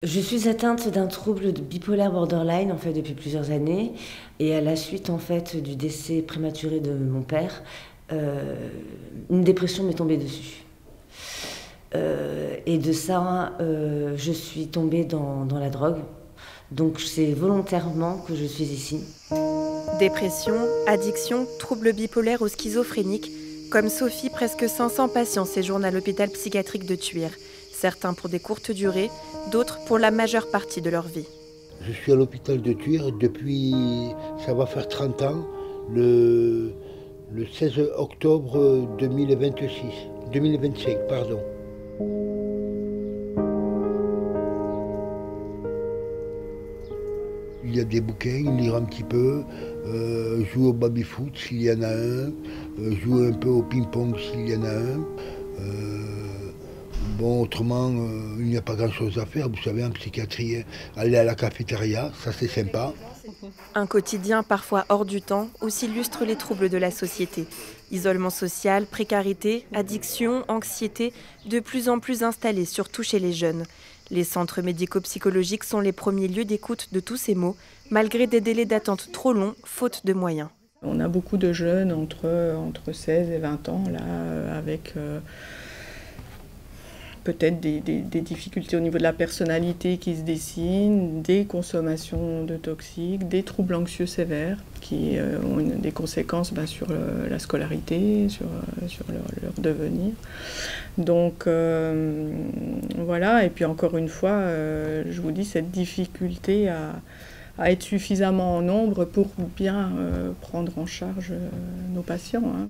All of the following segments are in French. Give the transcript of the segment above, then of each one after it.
Je suis atteinte d'un trouble de bipolaire borderline en fait depuis plusieurs années et à la suite en fait du décès prématuré de mon père, une dépression m'est tombée dessus. Et de ça, je suis tombée dans la drogue. Donc c'est volontairement que je suis ici. Dépression, addiction, troubles bipolaires ou schizophréniques, comme Sophie, presque 500 patients séjournent à l'hôpital psychiatrique de Thuir. Certains pour des courtes durées, d'autres pour la majeure partie de leur vie. Je suis à l'hôpital de Thuir depuis, ça va faire 30 ans, le 16 octobre 2025, pardon. Il y a des bouquins, lire un petit peu, jouer au baby-foot s'il y en a un, jouer un peu au ping-pong s'il y en a un. Bon, autrement, il n'y a pas grand-chose à faire. Vous savez, en psychiatrie, aller à la cafétéria, ça c'est sympa. Un quotidien parfois hors du temps où s'illustrent les troubles de la société. Isolement social, précarité, addiction, anxiété, de plus en plus installés, surtout chez les jeunes. Les centres médico-psychologiques sont les premiers lieux d'écoute de tous ces maux, malgré des délais d'attente trop longs, faute de moyens. On a beaucoup de jeunes entre 16 et 20 ans, là, avec peut-être des difficultés au niveau de la personnalité qui se dessinent, des consommations de toxiques, des troubles anxieux sévères qui ont des conséquences sur la scolarité, sur leur devenir. Donc voilà, et puis encore une fois, je vous dis, cette difficulté à être suffisamment en nombre pour bien prendre en charge nos patients.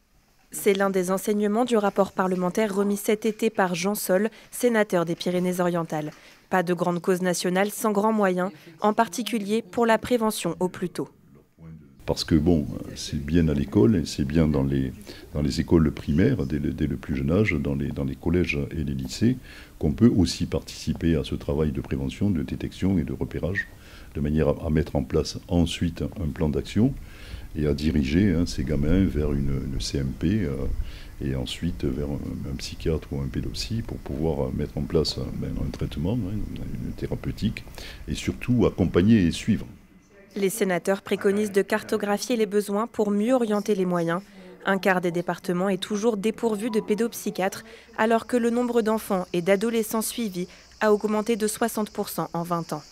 C'est l'un des enseignements du rapport parlementaire remis cet été par Jean Sol, sénateur des Pyrénées-Orientales. Pas de grande cause nationale sans grands moyens, en particulier pour la prévention au plus tôt. Parce que bon, c'est bien à l'école, et c'est bien dans les écoles primaires, dès le plus jeune âge, dans les collèges et les lycées, qu'on peut aussi participer à ce travail de prévention, de détection et de repérage, de manière à mettre en place ensuite un plan d'action et à diriger ces gamins vers une CMP et ensuite vers un psychiatre ou un pédopsie pour pouvoir mettre en place un traitement, une thérapeutique, et surtout accompagner et suivre. Les sénateurs préconisent de cartographier les besoins pour mieux orienter les moyens. Un quart des départements est toujours dépourvu de pédopsychiatres, alors que le nombre d'enfants et d'adolescents suivis a augmenté de 60% en 20 ans.